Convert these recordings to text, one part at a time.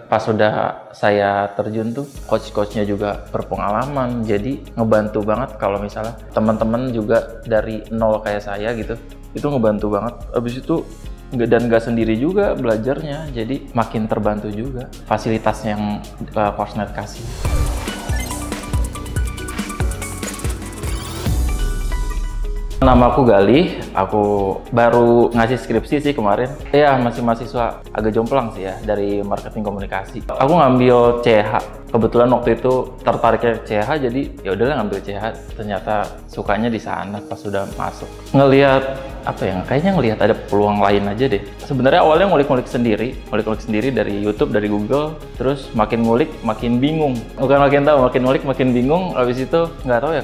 pas udah saya terjun tuh coach-coachnya juga berpengalaman, jadi ngebantu banget kalau misalnya teman-teman juga dari nol kayak saya gitu, itu ngebantu banget. Abis itu nggak sendiri juga belajarnya, jadi makin terbantu juga fasilitas yang Coursenet kasih. Nama aku Galih, aku baru ngasih skripsi sih kemarin. Ya masih mahasiswa, agak jomplang sih ya dari marketing komunikasi. Aku ngambil CH, kebetulan waktu itu tertariknya CH, jadi ya udahlah ngambil CH. Ternyata sukanya di sana pas sudah masuk. Ngelihat apa ya? Kayaknya ngelihat ada peluang lain aja deh. Sebenarnya awalnya ngulik-ngulik sendiri dari YouTube, dari Google, terus makin ngulik makin bingung. Bukan makin tahu, makin ngulik makin bingung. Habis itu nggak tahu ya,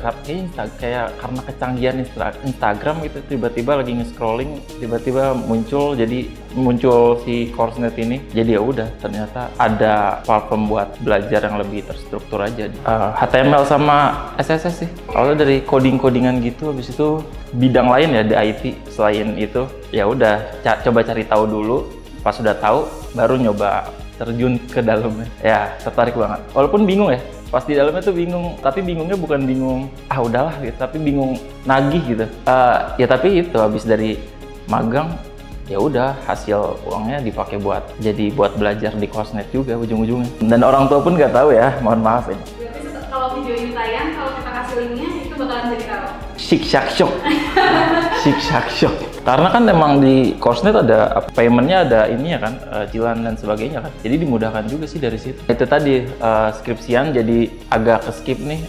kayak karena kecanggihan Instagram gitu, tiba-tiba lagi nge-scrolling, tiba-tiba muncul si Coursenet ini. Jadi ya udah, ternyata ada platform buat belajar yang lebih terstruktur aja. HTML sama CSS sih. Awalnya dari codingan gitu, habis itu bidang lain ya di IT. Selain itu ya udah coba cari tahu dulu. Pas sudah tahu baru nyoba terjun ke dalamnya. Ya tertarik banget. Walaupun bingung ya. Pas di dalamnya tuh bingung, tapi bingungnya bukan bingung udahlah gitu, tapi bingung nagih gitu. Ya tapi itu habis dari magang ya udah, hasil uangnya dipakai buat belajar di Coursenet juga ujung-ujungnya. Dan orang tua pun nggak tahu ya, mohon maaf ini. Berarti kalau video ini tayang, kalau kita kasih linknya itu bakalan jadi tahu. Syik-syak-syok. Syik-syak-syok. Karena kan emang di Coursenet ada paymentnya, ada ini ya kan, cicilan dan sebagainya kan. Jadi dimudahkan juga sih dari situ. Itu tadi skripsian jadi agak ke-skip nih,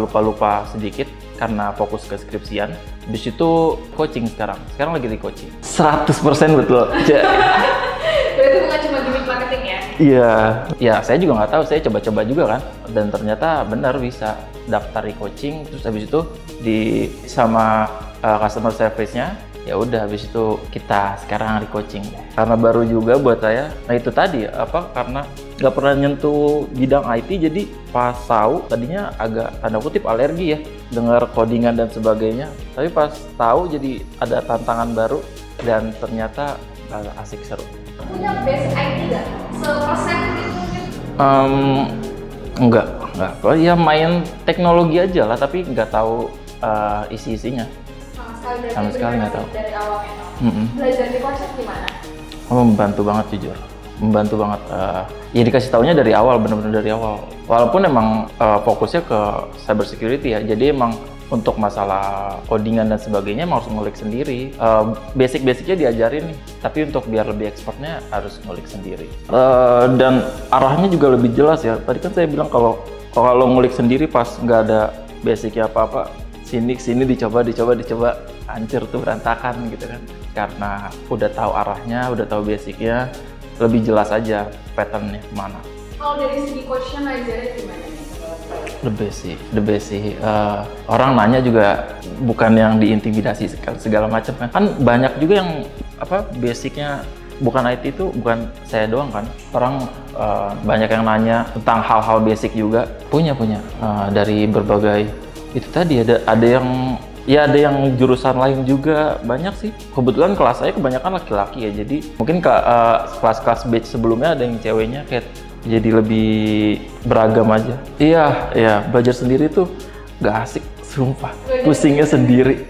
lupa-lupa sedikit karena fokus ke skripsian. Habis itu coaching sekarang lagi di coaching. 100% betul. Berarti bukan cuma gimmick marketing ya? Iya, ya saya juga nggak tahu, saya coba-coba juga kan, dan ternyata benar bisa daftar di coaching, terus habis itu sama customer service-nya, ya udah habis itu kita sekarang di coaching. Karena baru juga buat saya, nah itu tadi karena nggak pernah nyentuh bidang IT, jadi pas tahu tadinya agak tanda kutip alergi ya, dengar codingan dan sebagainya, tapi pas tahu jadi ada tantangan baru dan ternyata asik, seru. Punya basic IT nggak? Se-persen gitu mungkin? Enggak. Ya main teknologi aja lah, tapi nggak tahu isi-isinya. Sama sekali nggak tahu. Dari awalnya. Belajar di Coursenet gimana? Membantu banget, jujur. Membantu banget. Ya dikasih taunya dari awal, benar-benar dari awal. Walaupun emang fokusnya ke cyber security ya, jadi emang untuk masalah codingan dan sebagainya harus ngulik sendiri. Basic-basicnya diajarin nih, tapi untuk biar lebih expertnya harus ngulik sendiri. Dan arahnya juga lebih jelas ya. Tadi kan saya bilang kalau ngulik sendiri pas nggak ada basicnya apa-apa, sini dicoba, hancur tuh, berantakan gitu kan. Karena udah tahu arahnya, udah tahu basicnya, lebih jelas aja patternnya kemana. Kalau dari segi coachnya ngajarnya gimana? The best sih. Orang nanya juga bukan yang diintimidasi segala macam kan. Kan banyak juga yang basicnya bukan IT itu, bukan saya doang kan. Orang banyak yang nanya tentang hal-hal basic juga. Punya dari berbagai itu tadi ada yang jurusan lain juga banyak sih. Kebetulan kelas saya kebanyakan laki-laki ya. Jadi mungkin kelas-kelas batch sebelumnya ada yang ceweknya, kayak jadi lebih beragam aja. Iya, belajar sendiri tuh gak asik, sumpah. Pusingnya sendiri.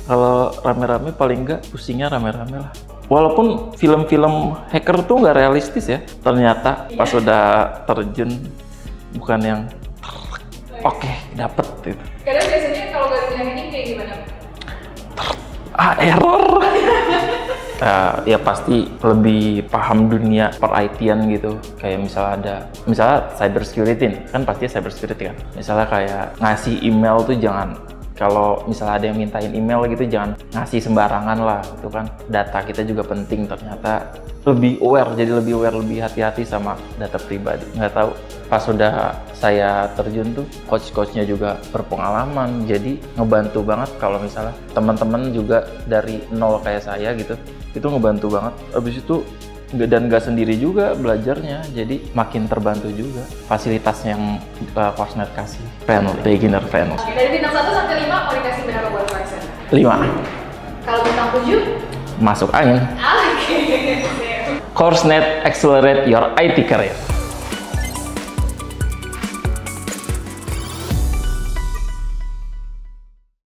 Kalau rame-rame paling enggak pusingnya rame-rame lah. Walaupun film-film hacker tuh nggak realistis ya, ternyata pas udah terjun bukan yang oke, dapet gitu. Kadang biasanya kalau nggak bilang ini kayak gimana? Error. Ya pasti lebih paham dunia per IT-an gitu. Kayak misalnya cyber security, kan pasti cyber security kan. Misalnya kayak ngasih email tuh jangan, kalau misalnya ada yang mintain email gitu jangan ngasih sembarangan lah, itu kan data kita juga penting. Ternyata lebih aware, lebih hati-hati sama data pribadi. Nggak tahu, pas sudah saya terjun tuh coach-coachnya juga berpengalaman, jadi ngebantu banget kalau misalnya teman-teman juga dari nol kayak saya gitu, itu ngebantu banget. Habis itu nggak sendiri juga belajarnya, jadi makin terbantu juga fasilitas yang Coursenet kasih. Beginner friendly. Dari bintang 1 sampai 5 mau dikasih berapa buat Coursenet? 5. Kalau bintang 7? Masuk angin. Oke. CourseNet Accelerate Your IT Career.